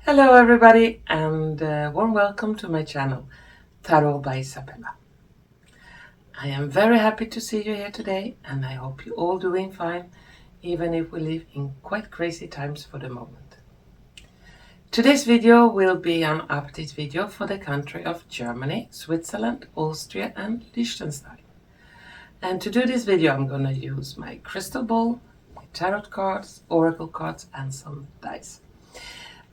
Hello everybody and warm welcome to my channel Tarot by Isabella. I am very happy to see you here today and I hope you're all doing fine, even if we live in quite crazy times for the moment. Today's video will be an update video for the country of Germany, Switzerland, Austria and Liechtenstein. And to do this video I'm gonna use my crystal ball, my tarot cards, oracle cards and some dice.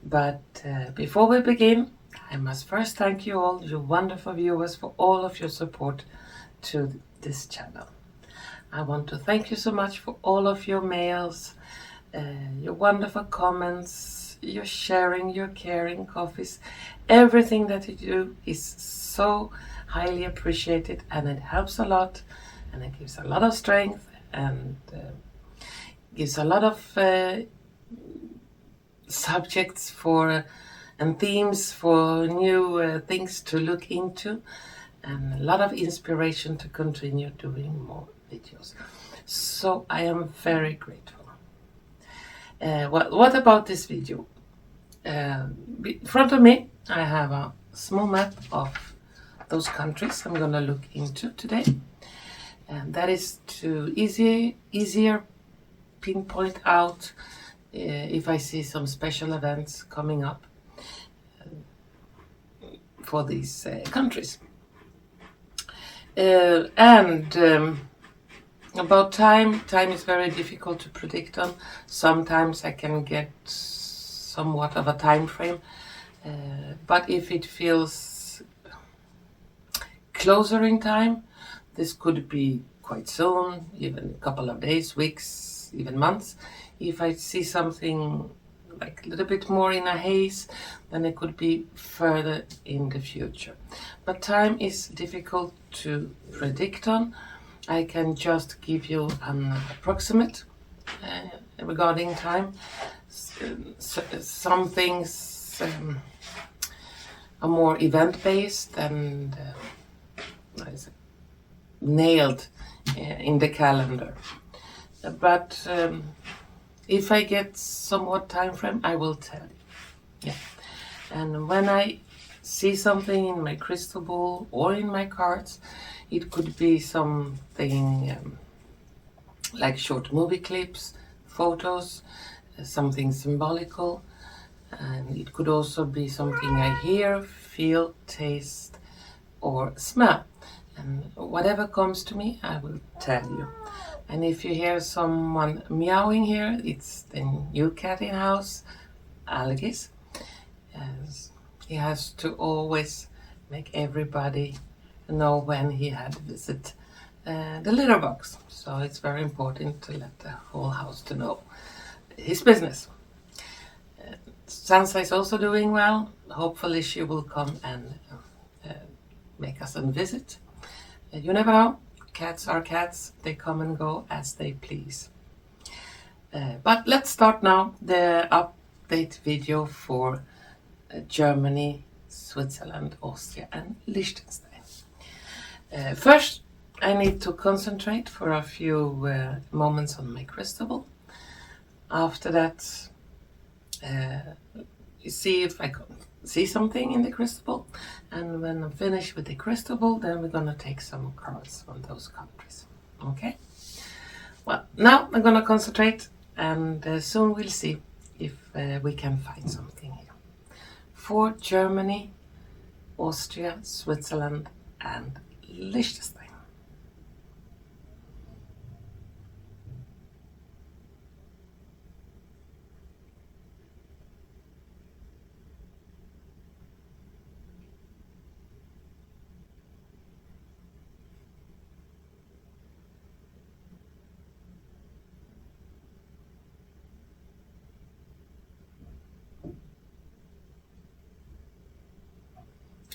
But before we begin, I must first thank you all, you wonderful viewers, for all of your support to this channel. I want to thank you so much for all of your mails, your wonderful comments, your sharing, your caring, coffees. Everything that you do is so highly appreciated and it helps a lot and it gives a lot of strength and gives a lot of subjects for and themes for new things to look into and a lot of inspiration to continue doing more videos. So I am very grateful. What about this video? In front of me I have a small map of those countries I'm gonna look into today, and that is to easier pinpoint out if I see some special events coming up for these countries. About time is very difficult to predict on. Sometimes I can get somewhat of a time frame, but if it feels closer in time, this could be quite soon, even a couple of days, weeks, even months. If I see something like a little bit more in a haze, then it could be further in the future. But time is difficult to predict on. I can just give you an approximate regarding time. Some things are more event-based and nailed in the calendar. But if I get somewhat time frame, I will tell you. Yeah. And when I see something in my crystal ball or in my cards, it could be something like short movie clips, photos, something symbolical, and it could also be something I hear, feel, taste, or smell. And whatever comes to me, I will tell you. And if you hear someone meowing here, it's the new cat in house, Algis. He has to always make everybody know when he had visit the litter box. So it's very important to let the whole house to know his business. Sansa is also doing well. Hopefully she will come and make us a visit. You never know. Cats are cats, they come and go as they please. But let's start now the update video for Germany, Switzerland, Austria and Liechtenstein. First, I need to concentrate for a few moments on my crystal ball. After that, you see if I can see something in the crystal ball, and when I'm finished with the crystal ball, then we're gonna take some cards from those countries. Okay, well, now I'm gonna concentrate and soon we'll see if we can find something here for Germany, Austria, Switzerland and Liechtenstein.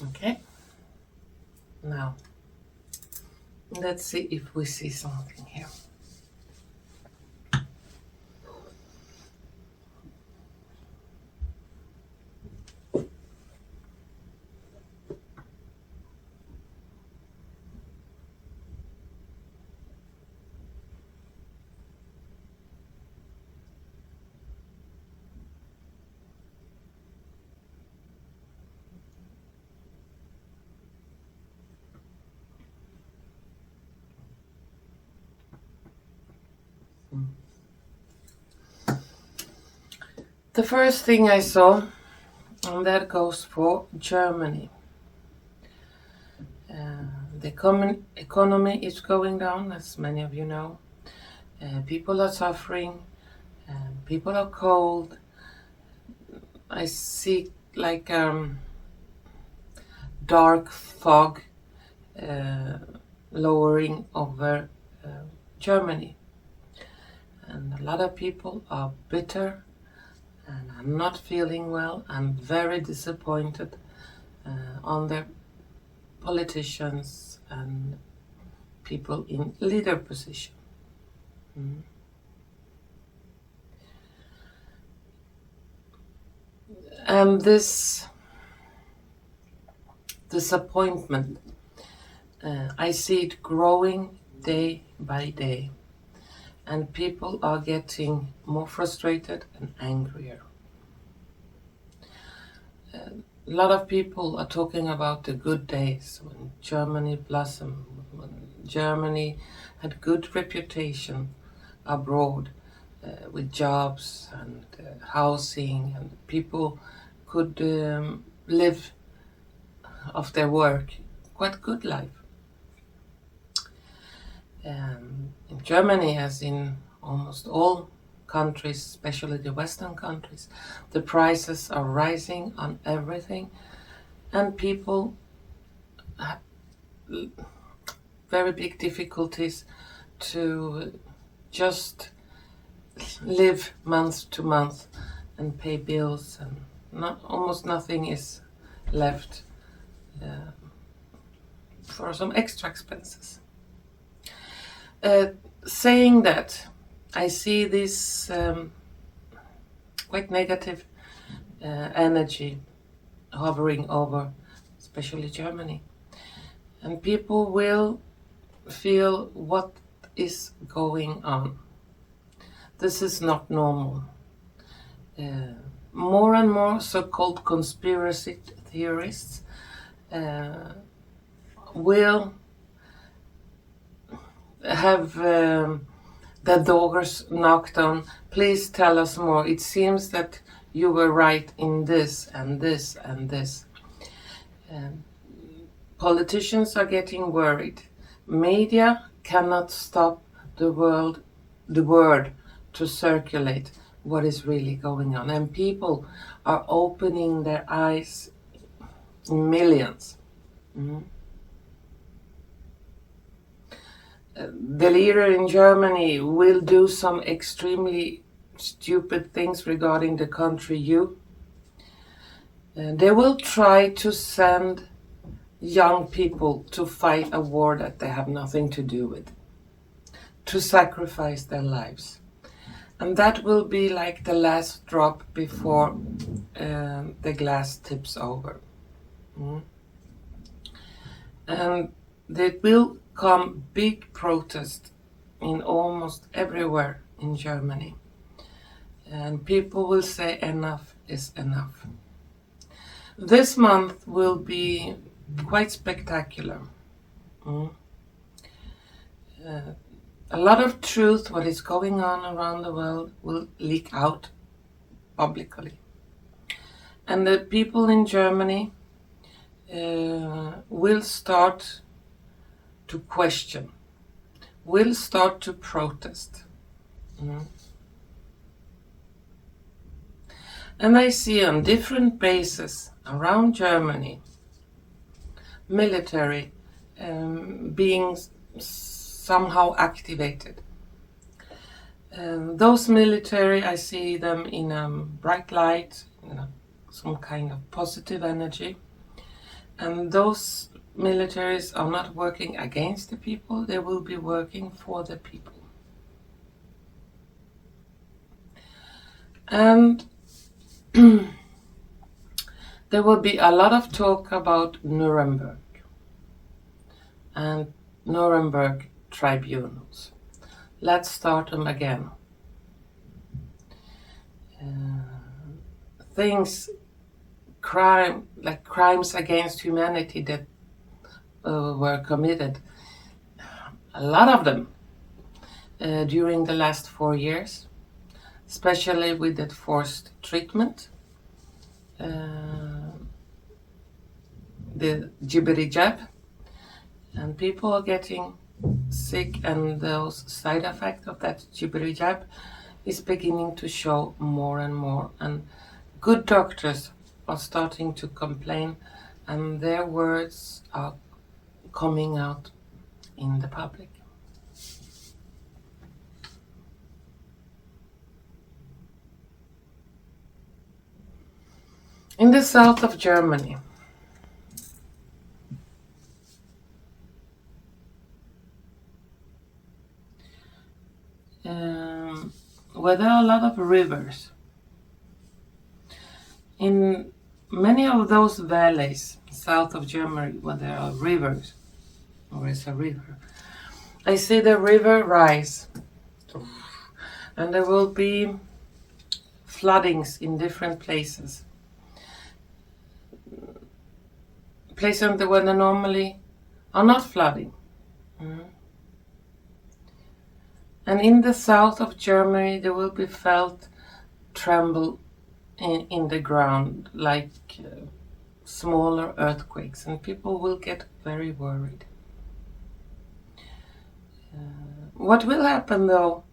Okay, now let's see if we see something here. The first thing I saw, and that goes for Germany. The common economy is going down, as many of you know. People are suffering, people are cold. I see like dark fog lowering over Germany. And a lot of people are bitter and are not feeling well and very disappointed on their politicians and people in leader position. And this disappointment, I see it growing day by day, and people are getting more frustrated and angrier. A lot of people are talking about the good days when Germany blossomed, when Germany had good reputation abroad with jobs and housing, and people could live of their work quite good life. In Germany, as in almost all countries, especially the Western countries, the prices are rising on everything, and people have very big difficulties to just live month to month and pay bills, and almost nothing is left for some extra expenses. Saying that, I see this quite negative energy hovering over especially Germany, and people will feel what is going on. This is not normal. More and more so-called conspiracy theorists will have the doors knocked on. Please tell us more. It seems that you were right in this and this and this. Politicians are getting worried. Media cannot stop the word to circulate what is really going on, and people are opening their eyes in millions. The leader in Germany will do some extremely stupid things regarding the country you. They will try to send young people to fight a war that they have nothing to do with, to sacrifice their lives. And that will be like the last drop before the glass tips over. And there will come big protest in almost everywhere in Germany. And people will say enough is enough. This month will be quite spectacular. A lot of truth, what is going on around the world, will leak out publicly. And the people in Germany will start to question, will start to protest. And I see on different bases around Germany, military being somehow activated. Those military, I see them in a bright light, some kind of positive energy. And those militaries are not working against the people, they will be working for the people. And there will be a lot of talk about Nuremberg and Nuremberg tribunals. Let's start them again. Crimes against humanity that were committed, a lot of them during the last 4 years. especially with that forced treatment, the jibbery jab, and people are getting sick, and those side effects of that jibbery jab is beginning to show more and more, and good doctors are starting to complain, and their words are coming out in the public. In the south of Germany, where there are a lot of rivers, in many of those valleys south of Germany where there are rivers, or is a river, I see the river rise, and there will be floodings in different places. Places where they normally are not flooding. And in the south of Germany there will be felt tremble in the ground, like smaller earthquakes, and people will get very worried. What will happen though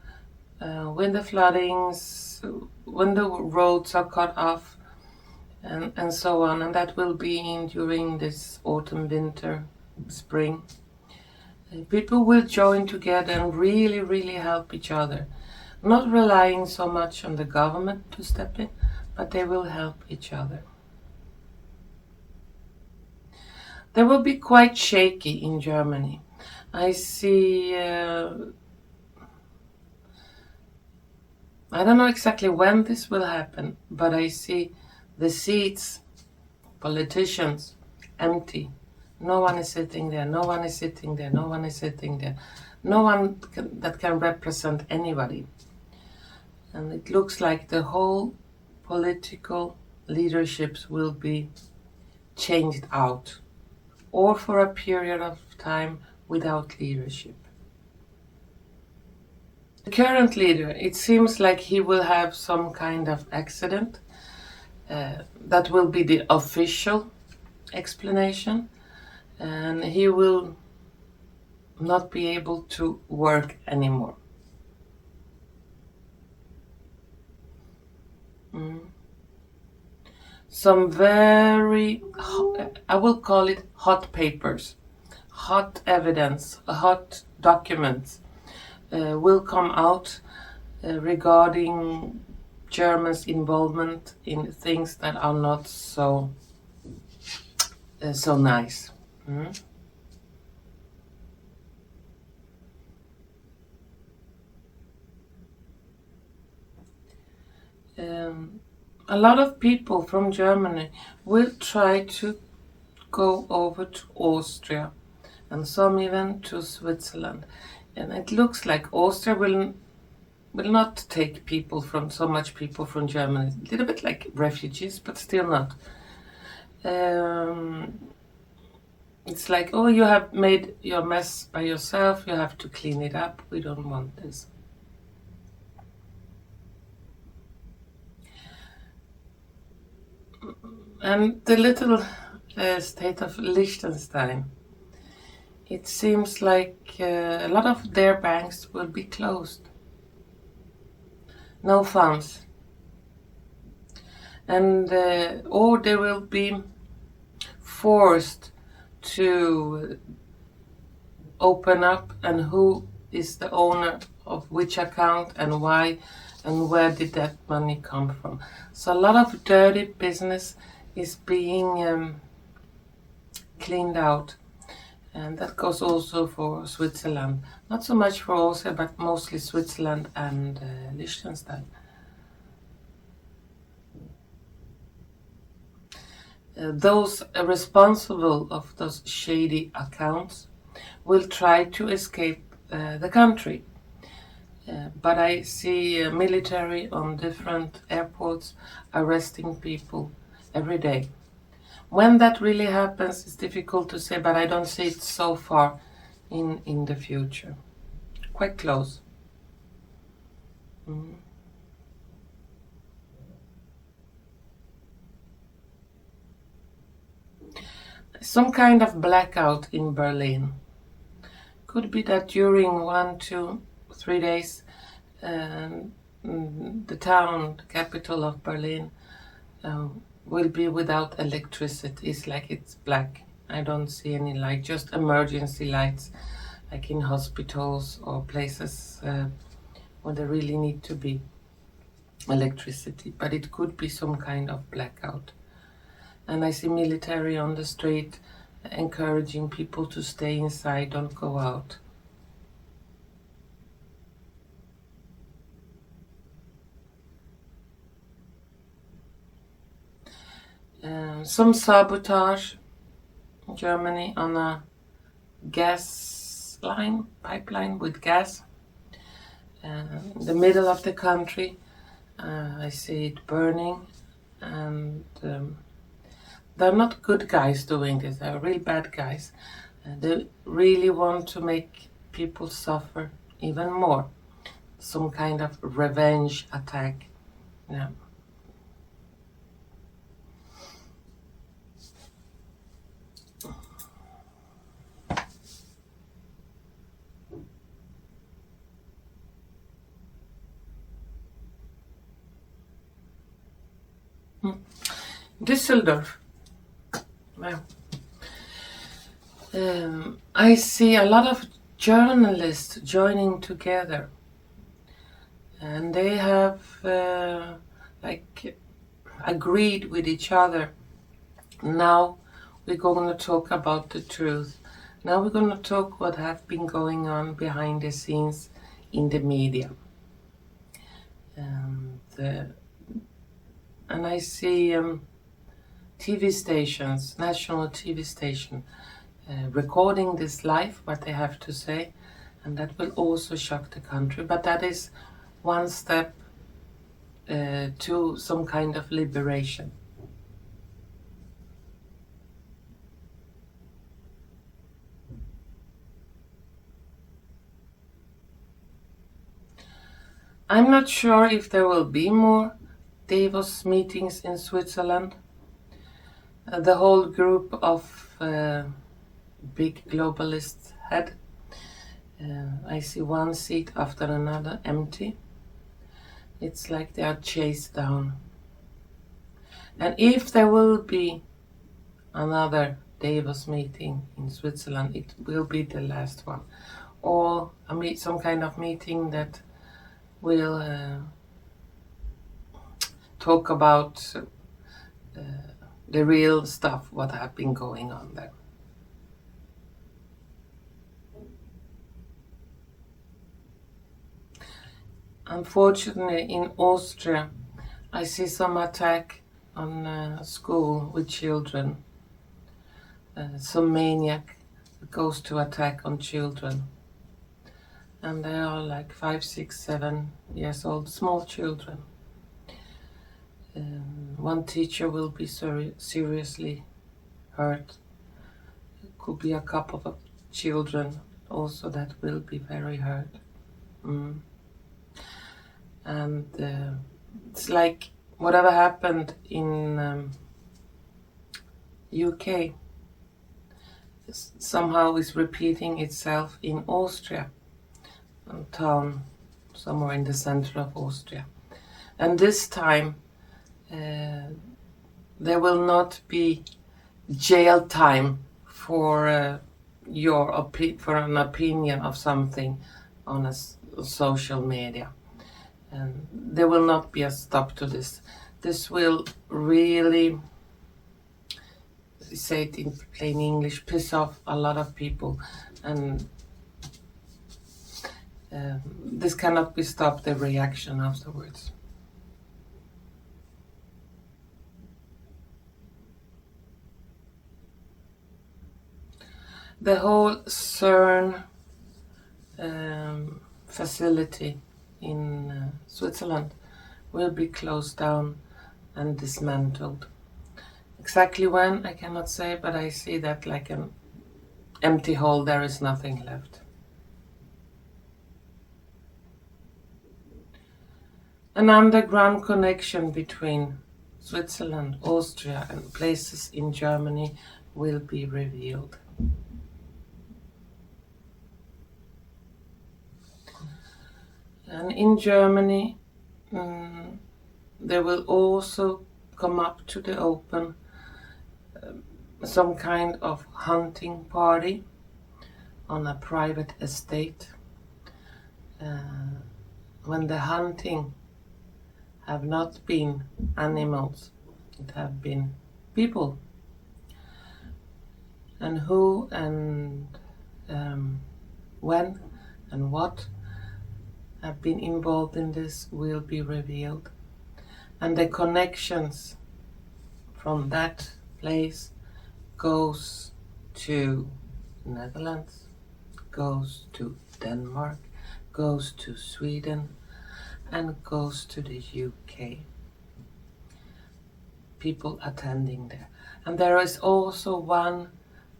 when the floodings, when the roads are cut off, and so on, and that will be during this autumn, winter, spring, people will join together and really help each other, not relying so much on the government to step in, but they will help each other. They will be quite shaky in Germany. I see, I don't know exactly when this will happen, but I see the seats, politicians, empty. No one is sitting there, no one is sitting there, no one is sitting there. No one that can represent anybody. And it looks like the whole political leaderships will be changed out, or for a period of time without leadership. The current leader, it seems like he will have some kind of accident. That will be the official explanation, and he will not be able to work anymore. Some very, I will call it hot papers, hot evidence, hot documents will come out regarding Germans' involvement in things that are not so nice. A lot of people from Germany will try to go over to Austria, and some even to Switzerland. And it looks like Austria will not take people from, so much people from Germany. A little bit like refugees, but still not. It's like, oh, you have made your mess by yourself, you have to clean it up, we don't want this. And the little state of Liechtenstein, it seems like a lot of their banks will be closed. No funds. And or they will be forced to open up, and who is the owner of which account and why, and where did that money come from. So a lot of dirty business is being cleaned out, and that goes also for Switzerland. Not so much for Austria, but mostly Switzerland and Liechtenstein. Those responsible of those shady accounts will try to escape the country. But I see military on different airports arresting people every day. When that really happens, it's difficult to say, but I don't see it so far in the future. Quite close. some kind of blackout in Berlin. Could be that during 1, 2, 3 days the town, the capital of Berlin, will be without electricity. It's like it's black. I don't see any light, just emergency lights, like in hospitals or places where there really need to be electricity. But it could be some kind of blackout. And I see military on the street encouraging people to stay inside, don't go out. Some sabotage in Germany on a gas line, pipeline with gas. In the middle of the country, I see it burning, and they're not good guys doing this, they're real bad guys. They really want to make people suffer even more. Some kind of revenge attack. Yeah. Düsseldorf. Wow. I see a lot of journalists joining together, and they have agreed with each other. Now we're going to talk about the truth. Now we're going to talk what have been going on behind the scenes in the media. And I see TV stations, national TV station, recording this live, what they have to say, and that will also shock the country. But that is one step to some kind of liberation. I'm not sure if there will be more Davos meetings in Switzerland. The whole group of big globalists had. I see one seat after another empty. It's like they are chased down. And if there will be another Davos meeting in Switzerland, it will be the last one. Or some kind of meeting that will talk about the real stuff, what have been going on there. Unfortunately, in Austria, I see some attack on a school with children. Some maniac goes to attack on children. And they are like 5, 6, 7 years old, small children. One teacher will be seriously hurt. It could be a couple of children also that will be very hurt. And it's like whatever happened in UK somehow is repeating itself in Austria, a town somewhere in the center of Austria. And this time there will not be jail time for an opinion of something on a social media. And there will not be a stop to this. This will really, say it in plain English, piss off a lot of people, and this cannot be stopped, the reaction afterwards. The whole CERN facility in Switzerland will be closed down and dismantled. Exactly when, I cannot say, but I see that like an empty hole, there is nothing left. An underground connection between Switzerland, Austria and places in Germany will be revealed. And in Germany, there will also come up to the open some kind of hunting party on a private estate. When the hunting have not been animals, it have been people. And who and when and what have been involved in this will be revealed. And the connections from that place goes to Netherlands, goes to Denmark, goes to Sweden, and goes to the UK. People attending there. And there is also one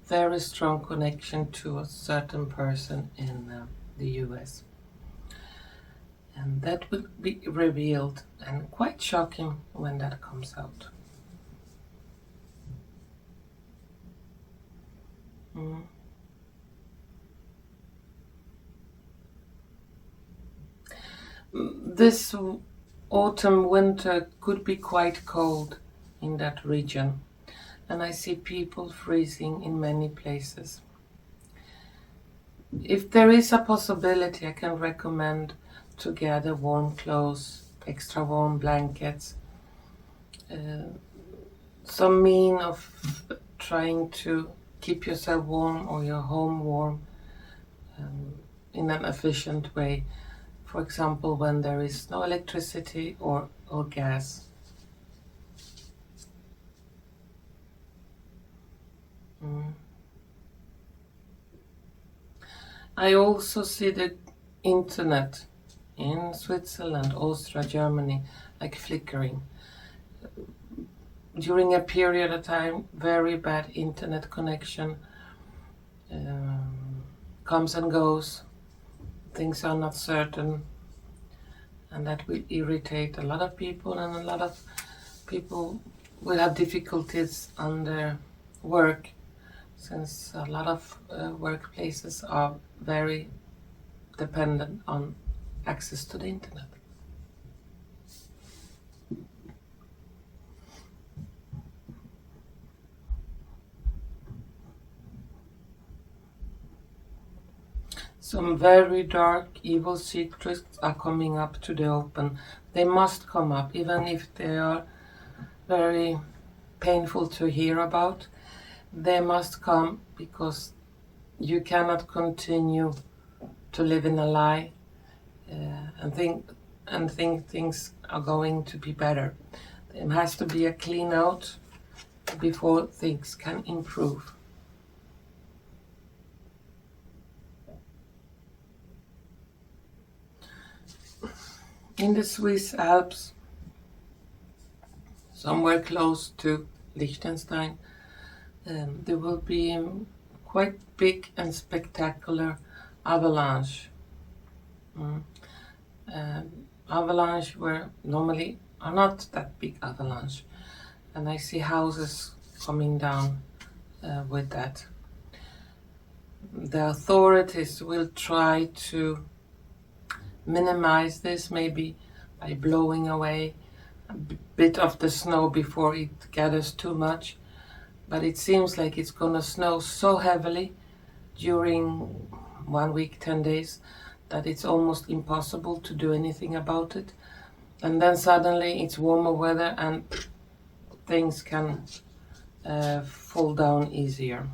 very strong connection to a certain person in the US. And that will be revealed, and quite shocking when that comes out. This autumn, winter could be quite cold in that region, and I see people freezing in many places. If there is a possibility, I can recommend to gather warm clothes, extra warm blankets, some mean of trying to keep yourself warm or your home warm in an efficient way. For example, when there is no electricity or gas. I also see the internet in Switzerland, Austria, Germany, like flickering. During a period of time, very bad internet connection comes and goes. Things are not certain, and that will irritate a lot of people, and a lot of people will have difficulties on their work, since a lot of workplaces are very dependent on access to the internet. Some very dark, evil secrets are coming up to the open. They must come up, even if they are very painful to hear about. They must come, because you cannot continue to live in a lie and think things are going to be better. There has to be a clean out before things can improve. In the Swiss Alps, somewhere close to Liechtenstein, there will be quite big and spectacular avalanche. Avalanche where normally are not that big avalanche, and I see houses coming down with that. The authorities will try to minimize this, maybe by blowing away a bit of the snow before it gathers too much, but it seems like it's gonna snow so heavily during 1 week, 10 days, that it's almost impossible to do anything about it. And then suddenly it's warmer weather and things can fall down easier.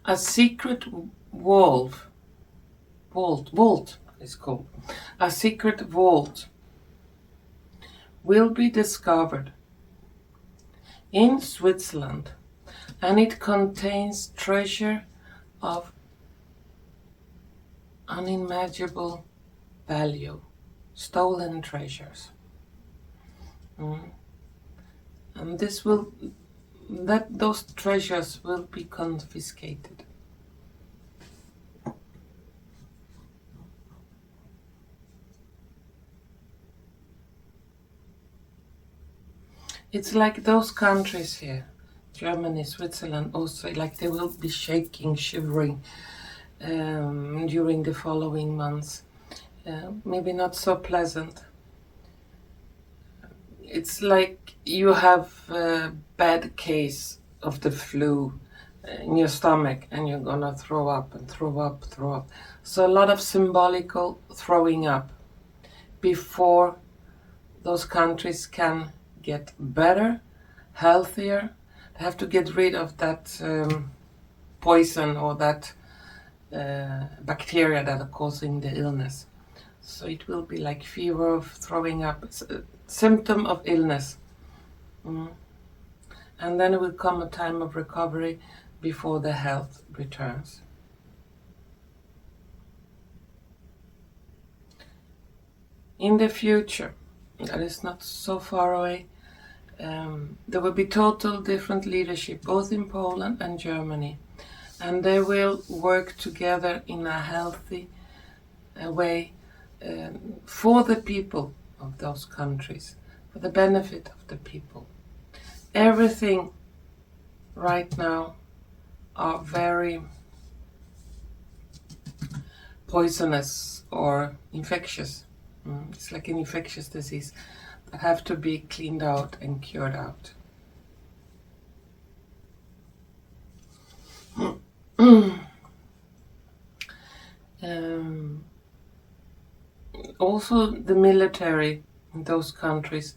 A secret vault is called. A secret vault will be discovered in Switzerland, and it contains treasure of unimaginable value, stolen treasures. And those treasures will be confiscated. It's like those countries here, Germany, Switzerland, also, like they will be shaking, shivering during the following months. Maybe not so pleasant. It's like you have a bad case of the flu in your stomach and you're gonna throw up and throw up, throw up. So a lot of symbolical throwing up before those countries can get better, healthier. They have to get rid of that poison or that bacteria that are causing the illness. So it will be like fever of throwing up. It's a symptom of illness. And then it will come a time of recovery before the health returns. In the future, that is not so far away, there will be total different leadership, both in Poland and Germany. And they will work together in a healthy way for the people of those countries, for the benefit of the people. Everything right now are very poisonous or infectious. It's like an infectious disease that have to be cleaned out and cured out. Also the military in those countries,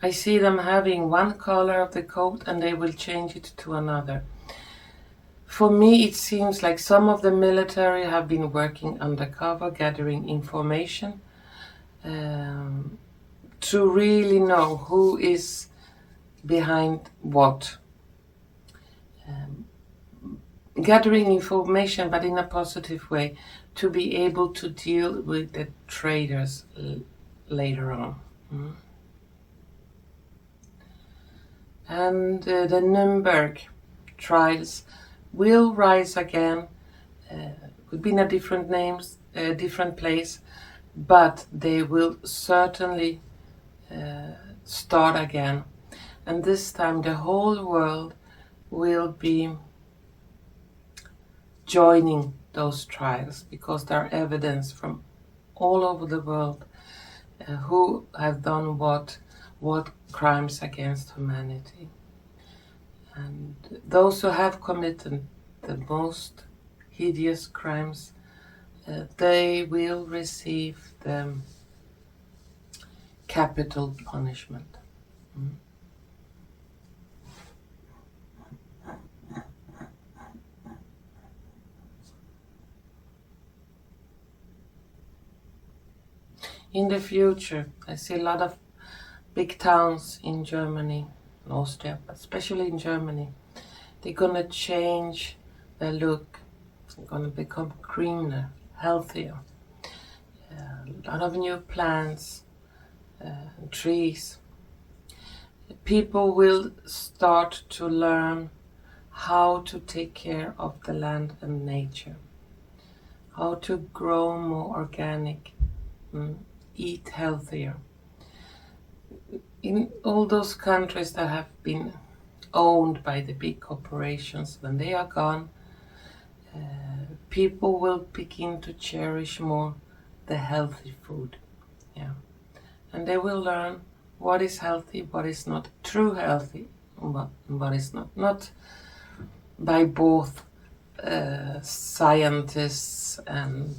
I see them having one color of the coat and they will change it to another. For me, it seems like some of the military have been working undercover, gathering information to really know who is behind what. Gathering information, but in a positive way, to be able to deal with the traitors later on. And the Nuremberg trials will rise again, could be in a different names, different place, but they will certainly start again. And this time the whole world will be joining those trials because there are evidence from all over the world who have done what crimes against humanity. And those who have committed the most hideous crimes, they will receive the capital punishment. In the future, I see a lot of big towns in Germany and Austria, but especially in Germany. They're gonna change their look. They're gonna become greener, healthier. A lot of new plants, trees. People will start to learn how to take care of the land and nature, how to grow more organic, eat healthier. In all those countries that have been owned by the big corporations, when they are gone, people will begin to cherish more the healthy food. And they will learn what is healthy, what is not true healthy, what is not. Not by both scientists and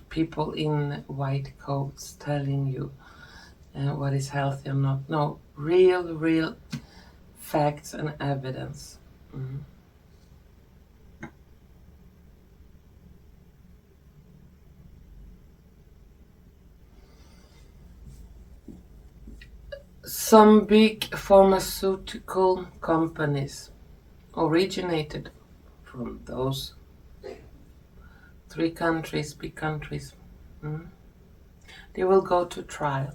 people in white coats telling you what is healthy or not. No, real facts and evidence. Some big pharmaceutical companies originated from those three countries, big countries. They will go to trial.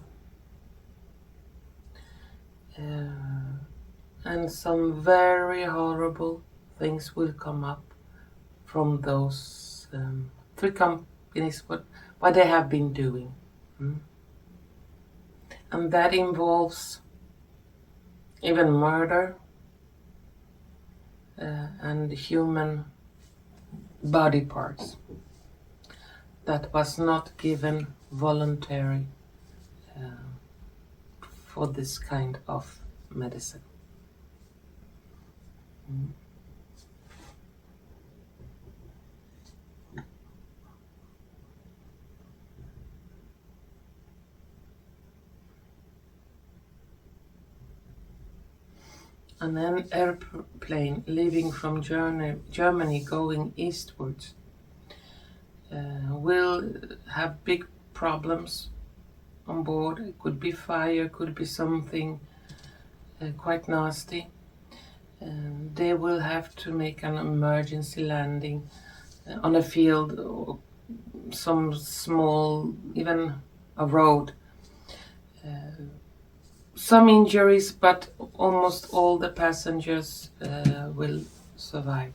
And some very horrible things will come up from those three companies, what they have been doing. And that involves even murder, and human body parts that was not given voluntary for this kind of medicine. And then airplane leaving from Germany going eastwards will have big problems on board. It could be fire, could be something quite nasty. They will have to make an emergency landing on a field, or some small, even a road. Some injuries, but almost all the passengers will survive.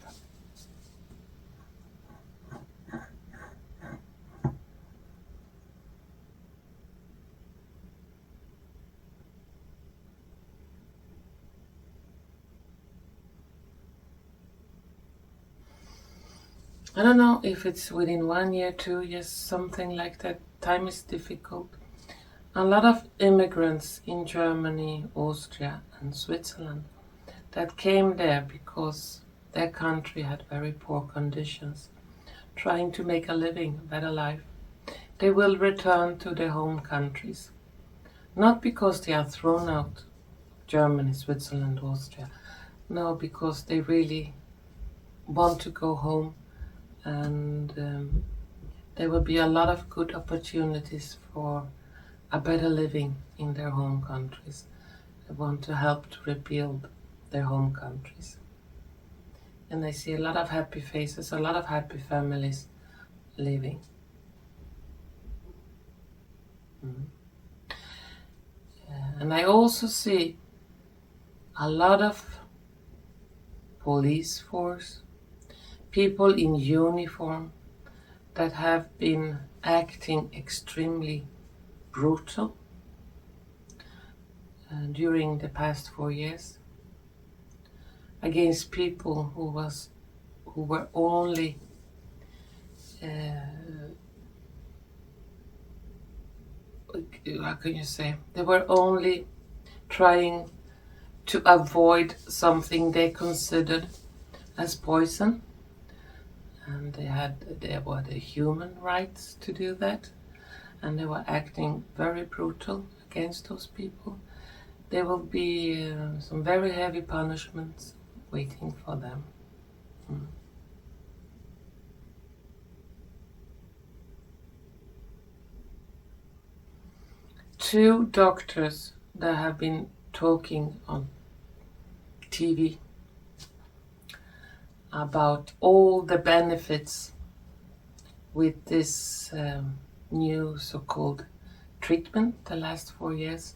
I don't know if it's within 1 year, 2 years, something like that. Time is difficult. A lot of immigrants in Germany, Austria and Switzerland that came there because their country had very poor conditions, trying to make a living, a better life. They will return to their home countries, not because they are thrown out, Germany, Switzerland, Austria, no, because they really want to go home, and there will be a lot of good opportunities for a better living in their home countries. They want to help to rebuild their home countries. And I see a lot of happy faces, a lot of happy families living. And I also see a lot of police force, people in uniform that have been acting extremely brutal during the past 4 years against people who were only how can you say, they were only trying to avoid something they considered as poison, and they were the human rights to do that, and they were acting very brutal against those people. There will be some very heavy punishments waiting for them. 2 doctors that have been talking on TV about all the benefits with this new so-called treatment the last 4 years.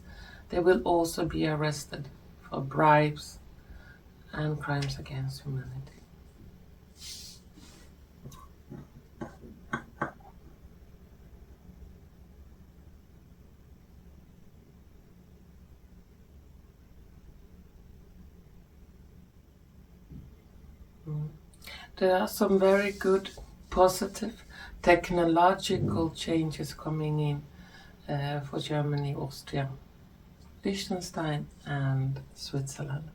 They will also be arrested for bribes and crimes against humanity. There are some very good, positive technological changes coming in for Germany, Austria, Liechtenstein and Switzerland.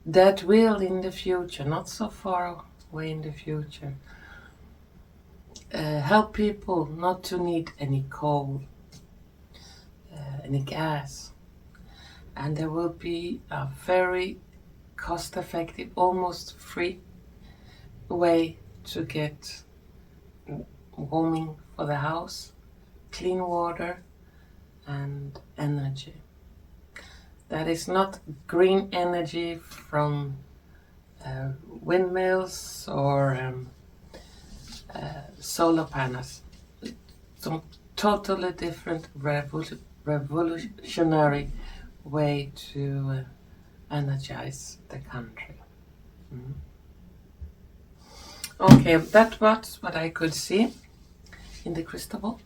That will in the future, not so far away in the future, help people not to need any coal, any gas. And there will be a very cost-effective, almost free way to get warming for the house, clean water and energy. That is not green energy from windmills or solar panels. Some totally different revolutionary way to energize the country. Okay, that was what I could see in the crystal ball.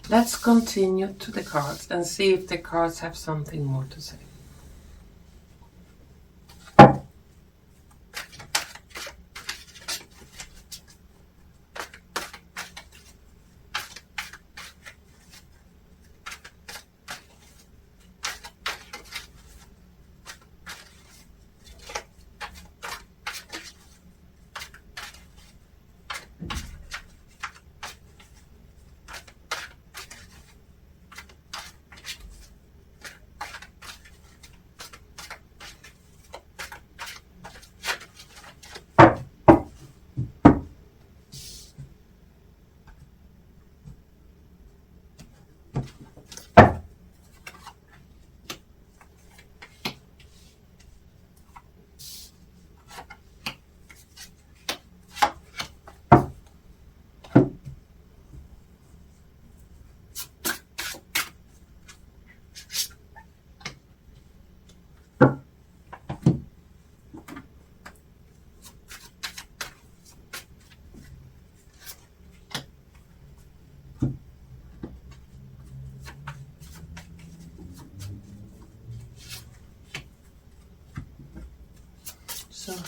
Let's continue to the cards and see if the cards have something more to say.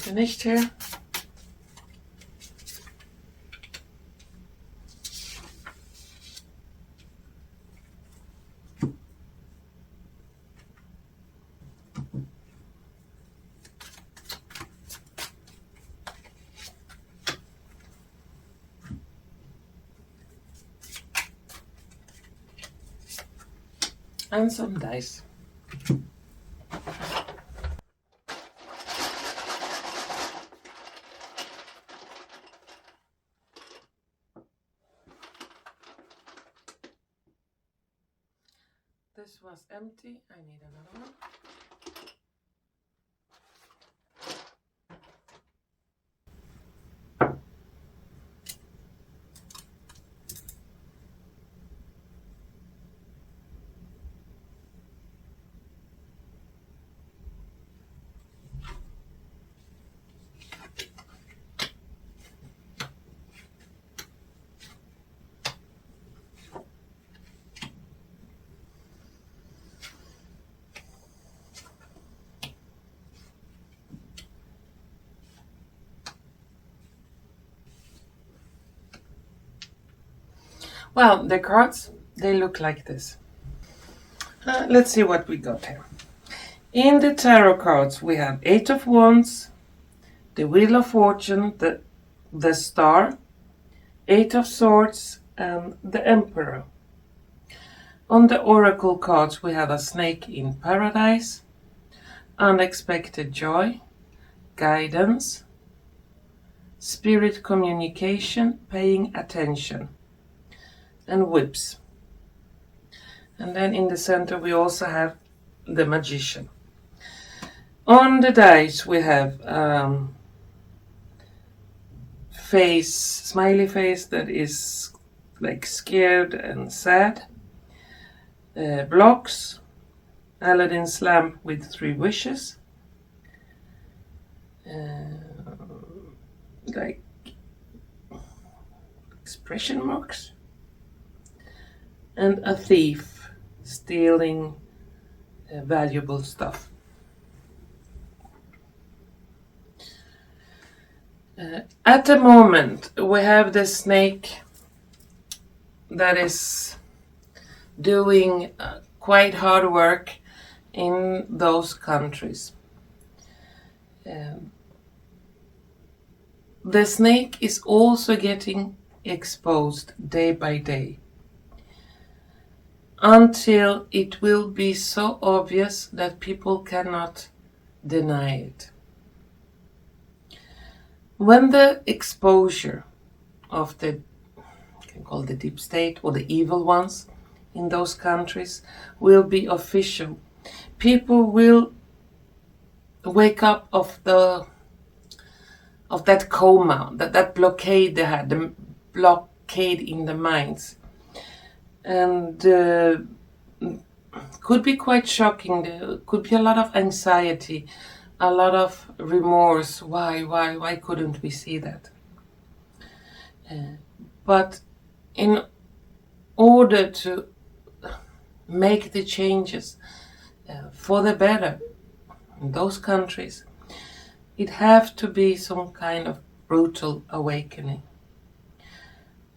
finished here. And some dice. This was empty. I need another one. Well, the cards, they look like this. Let's see what we got here. In the tarot cards, we have 8 of Wands, the Wheel of Fortune, the Star, 8 of Swords, and the Emperor. On the Oracle cards, we have a Snake in Paradise, Unexpected Joy, Guidance, Spirit Communication, Paying Attention, and Whips. And then in the center we also have the Magician. On the dice we have smiley face that is like scared and sad, blocks, Aladdin's lamp with 3 wishes, like expression marks, and a thief stealing valuable stuff. At the moment, we have the snake that is doing quite hard work in those countries. The snake is also getting exposed day by day, until it will be so obvious that people cannot deny it. When the exposure of the, you can call the deep state or the evil ones in those countries will be official, people will wake up of that coma, that blockade they had, the blockade in the minds. And could be quite shocking. There could be a lot of anxiety, a lot of remorse. Why couldn't we see that? But in order to make the changes for the better in those countries, it has to be some kind of brutal awakening.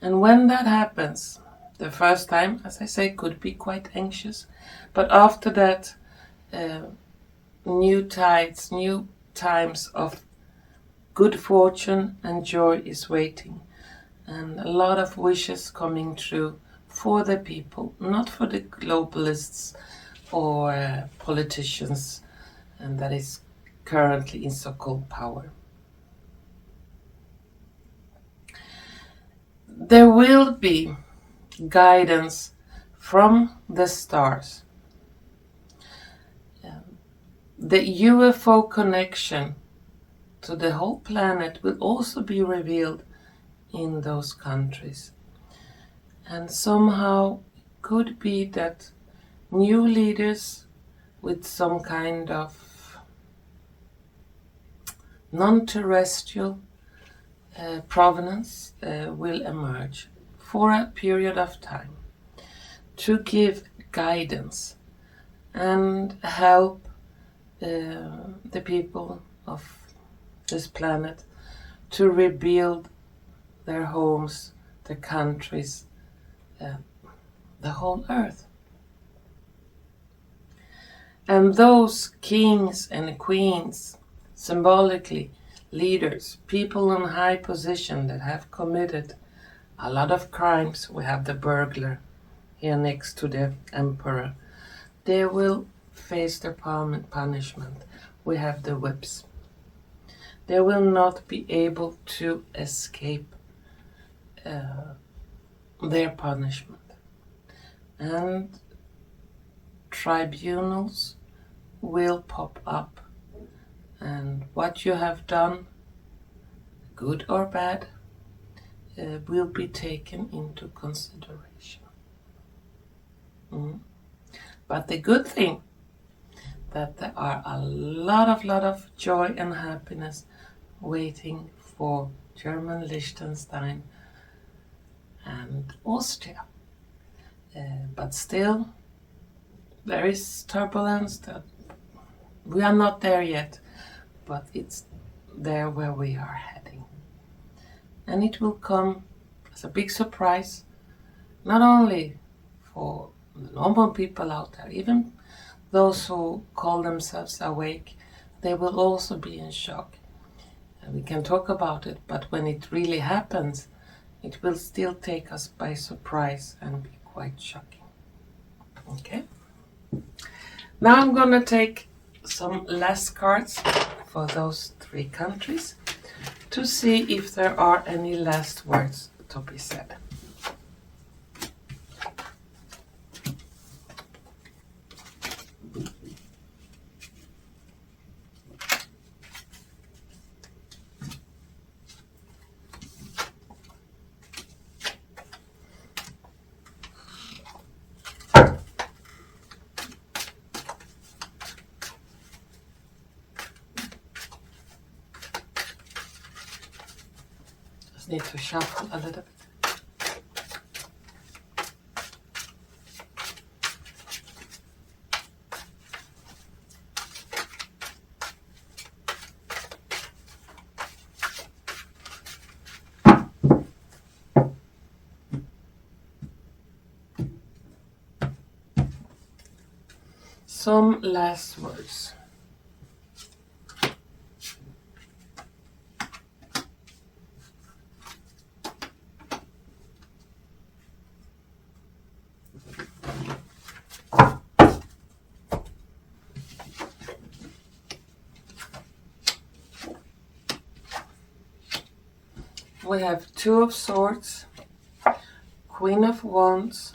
And when that happens, the first time, as I say, could be quite anxious, but after that, new tides, new times of good fortune and joy is waiting, and a lot of wishes coming true for the people, not for the globalists or politicians, and that is currently in so-called power. There will be guidance from the stars. The UFO connection to the whole planet will also be revealed in those countries. And somehow could be that new leaders with some kind of non-terrestrial provenance will emerge for a period of time to give guidance and help the people of this planet, to rebuild their homes, their countries, the whole earth. And those kings and queens, symbolically leaders, people in high position that have committed a lot of crimes. We have the burglar here next to the emperor. They will face their punishment. We have the whips. They will not be able to escape their punishment. And tribunals will pop up, and what you have done, good or bad, will be taken into consideration. But the good thing, that there are a lot of joy and happiness waiting for German Liechtenstein and Austria. But still, there is turbulence. That we are not there yet, but it's there where we are heading. And it will come as a big surprise, not only for the normal people out there, even those who call themselves awake, they will also be in shock. And we can talk about it, but when it really happens, it will still take us by surprise and be quite shocking. Okay? Now I'm gonna take some last cards for those 3 countries to see if there are any last words to be said. Need to shuffle a little bit. Some last words. We have 2 of Swords, Queen of Wands,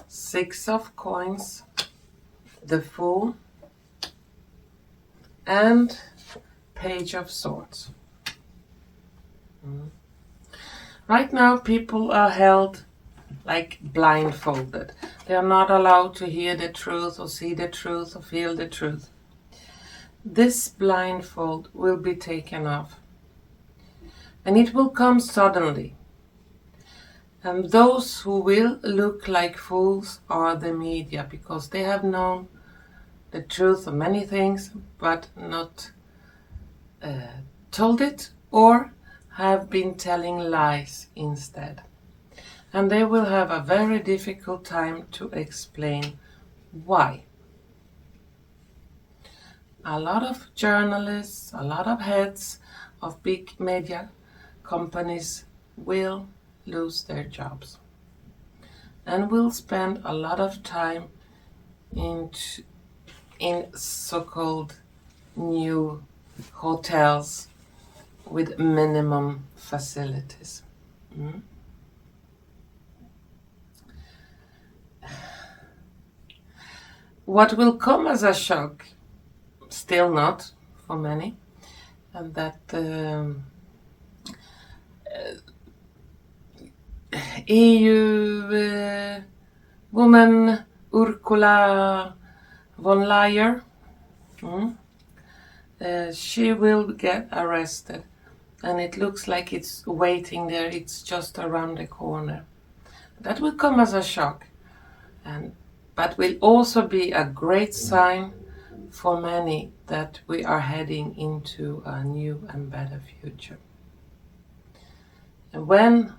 6 of Coins, the Fool, and Page of Swords. Right now people are held like blindfolded. They are not allowed to hear the truth or see the truth or feel the truth. This blindfold will be taken off. And it will come suddenly. And those who will look like fools are the media, because they have known the truth of many things, but not told it, or have been telling lies instead. And they will have a very difficult time to explain why. A lot of journalists, a lot of heads of big media companies will lose their jobs and will spend a lot of time in so-called new hotels with minimum facilities. What will come as a shock, still not for many, and that EU woman Ursula von Leyen, she will get arrested, and it looks like it's waiting there. It's just around the corner. That will come as a shock, but will also be a great sign for many that we are heading into a new and better future. And when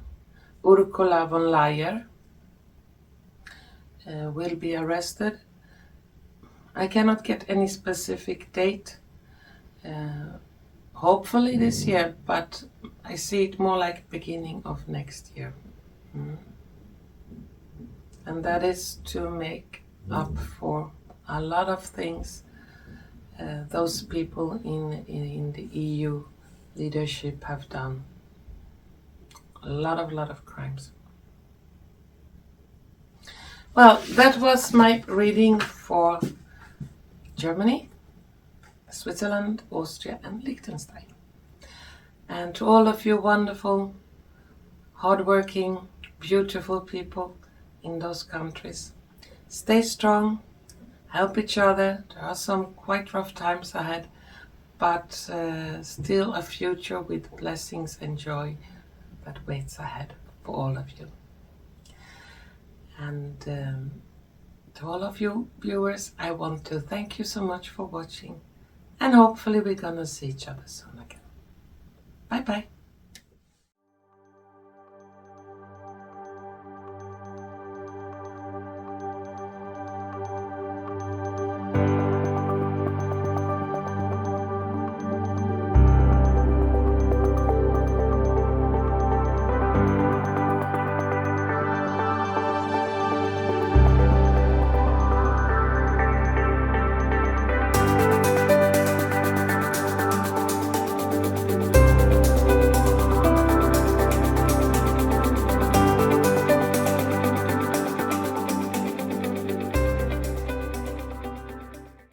Ursula von Leyen will be arrested, I cannot get any specific date. Hopefully this year, but I see it more like beginning of next year. And that is to make up for a lot of things those people in the EU leadership have done. A lot of crimes. Well, that was my reading for Germany, Switzerland, Austria and Liechtenstein. And to all of you wonderful, hardworking, beautiful people in those countries, stay strong, help each other. There are some quite rough times ahead, but still a future with blessings and joy that waits ahead for all of you. And to all of you viewers, I want to thank you so much for watching, and hopefully we're gonna see each other soon again. Bye bye.